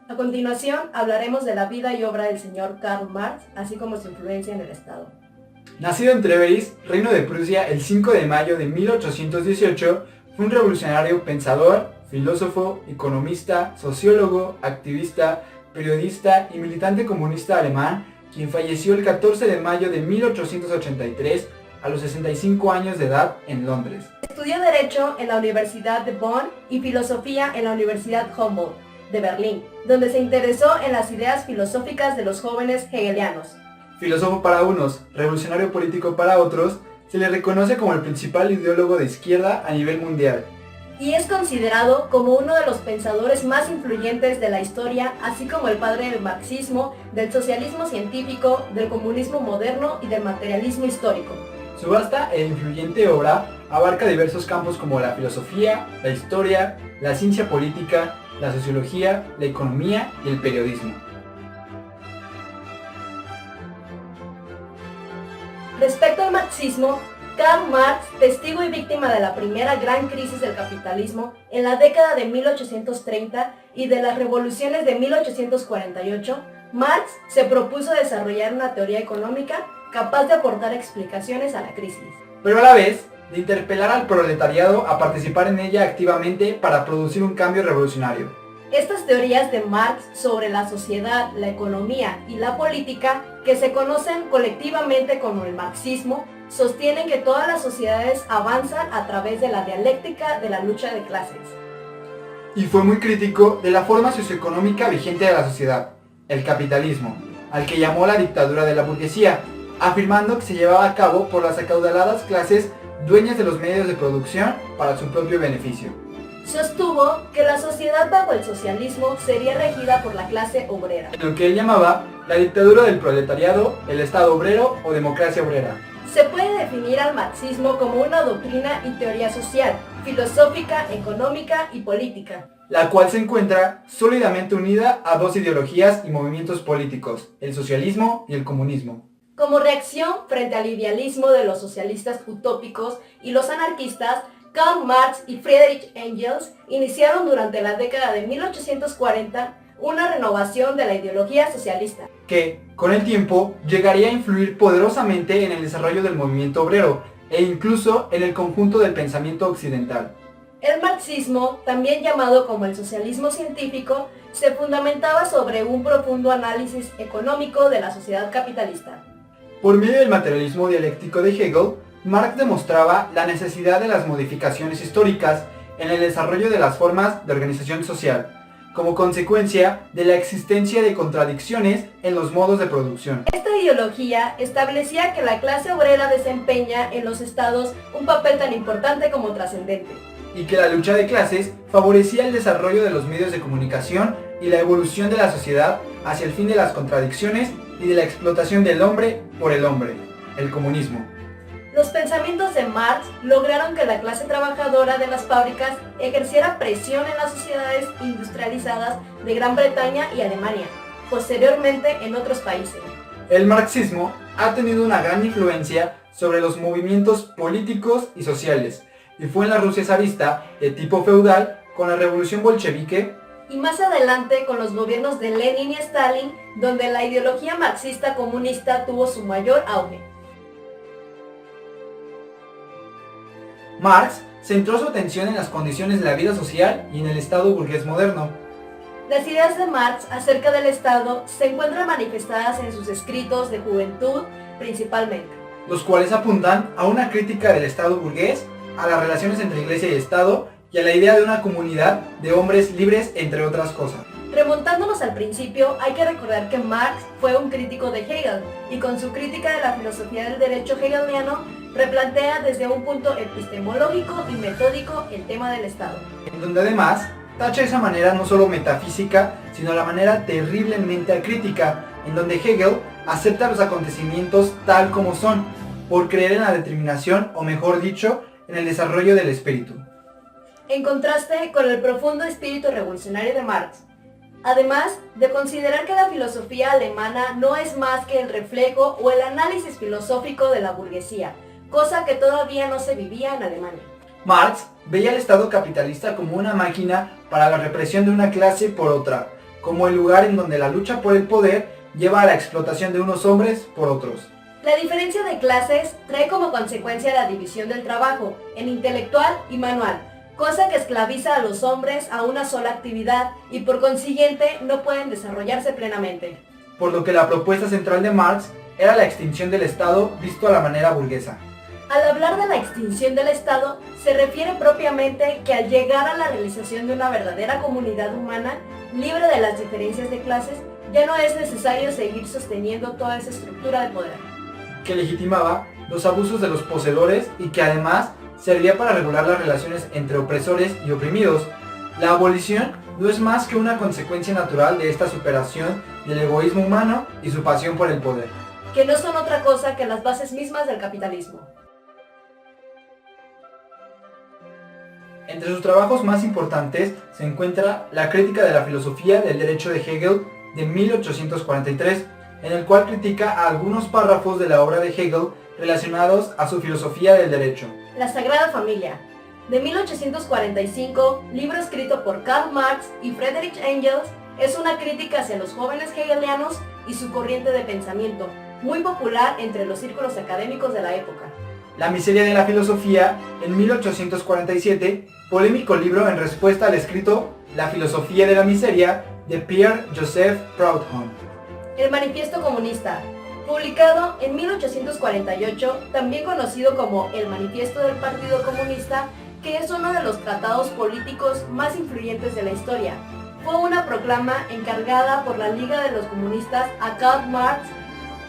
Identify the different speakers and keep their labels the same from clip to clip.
Speaker 1: A continuación, hablaremos de la vida y obra del señor Karl Marx, así como su influencia en el Estado.
Speaker 2: Nacido en Treveris, Reino de Prusia, el 5 de mayo de 1818, fue un revolucionario pensador, filósofo, economista, sociólogo, activista, periodista y militante comunista alemán, quien falleció el 14 de mayo de 1883 a los 65 años de edad en Londres.
Speaker 1: Estudió Derecho en la Universidad de Bonn y Filosofía en la Universidad Humboldt de Berlín, donde se interesó en las ideas filosóficas de los jóvenes hegelianos.
Speaker 2: Filósofo para unos, revolucionario político para otros, se le reconoce como el principal ideólogo de izquierda a nivel mundial.
Speaker 1: Y es considerado como uno de los pensadores más influyentes de la historia, así como el padre del marxismo, del socialismo científico, del comunismo moderno y del materialismo histórico.
Speaker 2: Su vasta e influyente obra abarca diversos campos como la filosofía, la historia, la ciencia política, la sociología, la economía y el periodismo.
Speaker 1: Respecto al marxismo, Karl Marx, testigo y víctima de la primera gran crisis del capitalismo en la década de 1830 y de las revoluciones de 1848, Marx se propuso desarrollar una teoría económica capaz de aportar explicaciones a la crisis,
Speaker 2: pero a la vez de interpelar al proletariado a participar en ella activamente para producir un cambio revolucionario.
Speaker 1: Estas teorías de Marx sobre la sociedad, la economía y la política, que se conocen colectivamente como el marxismo, sostienen que todas las sociedades avanzan a través de la dialéctica de la lucha de clases.
Speaker 2: Y fue muy crítico de la forma socioeconómica vigente de la sociedad, el capitalismo, al que llamó la dictadura de la burguesía, afirmando que se llevaba a cabo por las acaudaladas clases dueñas de los medios de producción para su propio beneficio.
Speaker 1: Sostuvo que la sociedad bajo el socialismo sería regida por la clase obrera,
Speaker 2: En lo que él llamaba la dictadura del proletariado, el Estado obrero o democracia obrera.
Speaker 1: Se puede definir al marxismo como una doctrina y teoría social, filosófica, económica y política,
Speaker 2: La cual se encuentra sólidamente unida a dos ideologías y movimientos políticos, el socialismo y el comunismo.
Speaker 1: como reacción frente al idealismo de los socialistas utópicos y los anarquistas. Karl Marx y Friedrich Engels iniciaron durante la década de 1840 una renovación de la ideología socialista,
Speaker 2: Que, con el tiempo, llegaría a influir poderosamente en el desarrollo del movimiento obrero e incluso en el conjunto del pensamiento occidental.
Speaker 1: El marxismo, también llamado como el socialismo científico, se fundamentaba sobre un profundo análisis económico de la sociedad capitalista.
Speaker 2: Por medio del materialismo dialéctico de Hegel, Marx demostraba la necesidad de las modificaciones históricas en el desarrollo de las formas de organización social, como consecuencia de la existencia de contradicciones en los modos de producción.
Speaker 1: Esta ideología establecía que la clase obrera desempeña en los estados un papel tan importante como trascendente,
Speaker 2: Y que la lucha de clases favorecía el desarrollo de los medios de comunicación y la evolución de la sociedad hacia el fin de las contradicciones y de la explotación del hombre por el hombre, el comunismo.
Speaker 1: Los pensamientos de Marx lograron que la clase trabajadora de las fábricas ejerciera presión en las sociedades industrializadas de Gran Bretaña y Alemania, posteriormente en otros países.
Speaker 2: El marxismo ha tenido una gran influencia sobre los movimientos políticos y sociales, y fue en la Rusia zarista de tipo feudal, con la revolución bolchevique,
Speaker 1: Y más adelante con los gobiernos de Lenin y Stalin, donde la ideología marxista comunista tuvo su mayor auge.
Speaker 2: Marx centró su atención en las condiciones de la vida social y en el Estado burgués moderno.
Speaker 1: Las ideas de Marx acerca del Estado se encuentran manifestadas en sus escritos de juventud principalmente,
Speaker 2: Los cuales apuntan a una crítica del Estado burgués, a las relaciones entre Iglesia y Estado y a la idea de una comunidad de hombres libres, entre otras cosas.
Speaker 1: Remontándonos al principio, hay que recordar que Marx fue un crítico de Hegel y con su crítica de la filosofía del derecho hegeliano replantea desde un punto epistemológico y metódico el tema del Estado.
Speaker 2: En donde además tacha esa manera no solo metafísica, sino la manera terriblemente acrítica, en donde Hegel acepta los acontecimientos tal como son, por creer en la determinación, o mejor dicho, en el desarrollo del espíritu.
Speaker 1: En contraste con el profundo espíritu revolucionario de Marx, además de considerar que la filosofía alemana no es más que el reflejo o el análisis filosófico de la burguesía, cosa que todavía no se vivía en Alemania.
Speaker 2: Marx veía al Estado capitalista como una máquina para la represión de una clase por otra, como el lugar en donde la lucha por el poder lleva a la explotación de unos hombres por otros.
Speaker 1: La diferencia de clases trae como consecuencia la división del trabajo en intelectual y manual, cosa que esclaviza a los hombres a una sola actividad y por consiguiente no pueden desarrollarse plenamente.
Speaker 2: Por lo que la propuesta central de Marx era la extinción del Estado visto a la manera burguesa.
Speaker 1: Al hablar de la extinción del Estado, se refiere propiamente que al llegar a la realización de una verdadera comunidad humana, libre de las diferencias de clases, ya no es necesario seguir sosteniendo toda esa estructura de poder,
Speaker 2: que legitimaba los abusos de los poseedores y que además servía para regular las relaciones entre opresores y oprimidos. La abolición no es más que una consecuencia natural de esta superación del egoísmo humano y su pasión por el poder,
Speaker 1: que no son otra cosa que las bases mismas del capitalismo.
Speaker 2: Entre sus trabajos más importantes se encuentra La crítica de la filosofía del derecho de Hegel de 1843, en el cual critica a algunos párrafos de la obra de Hegel relacionados a su filosofía del derecho.
Speaker 1: La Sagrada Familia, de 1845, libro escrito por Karl Marx y Friedrich Engels, es una crítica hacia los jóvenes hegelianos y su corriente de pensamiento, muy popular entre los círculos académicos de la época.
Speaker 2: La miseria de la filosofía, en 1847, polémico libro en respuesta al escrito La filosofía de la miseria de Pierre-Joseph Proudhon.
Speaker 1: El Manifiesto Comunista, publicado en 1848, también conocido como el Manifiesto del Partido Comunista, que es uno de los tratados políticos más influyentes de la historia. Fue una proclama encargada por la Liga de los Comunistas a Karl Marx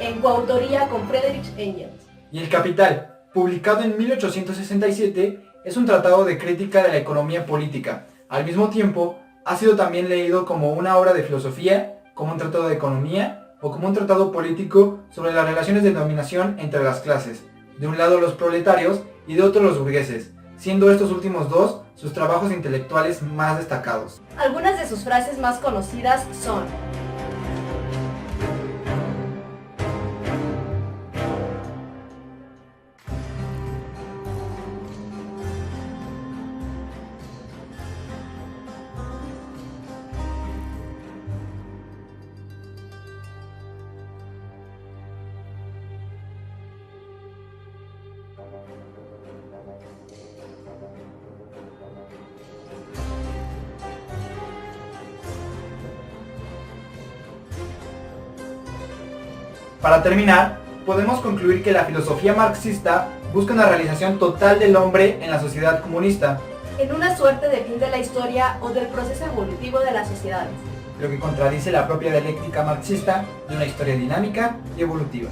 Speaker 1: en coautoría con Friedrich Engels.
Speaker 2: Y El Capital, publicado en 1867, es un tratado de crítica de la economía política. Al mismo tiempo, ha sido también leído como una obra de filosofía, como un tratado de economía o como un tratado político sobre las relaciones de dominación entre las clases, de un lado los proletarios y de otro los burgueses, siendo estos últimos dos sus trabajos intelectuales más destacados.
Speaker 1: Algunas de sus frases más conocidas son:
Speaker 2: Para terminar, podemos concluir que la filosofía marxista busca una realización total del hombre en la sociedad comunista,
Speaker 1: en una suerte de fin de la historia o del proceso evolutivo de las sociedades,
Speaker 2: lo que contradice la propia dialéctica marxista de una historia dinámica y evolutiva.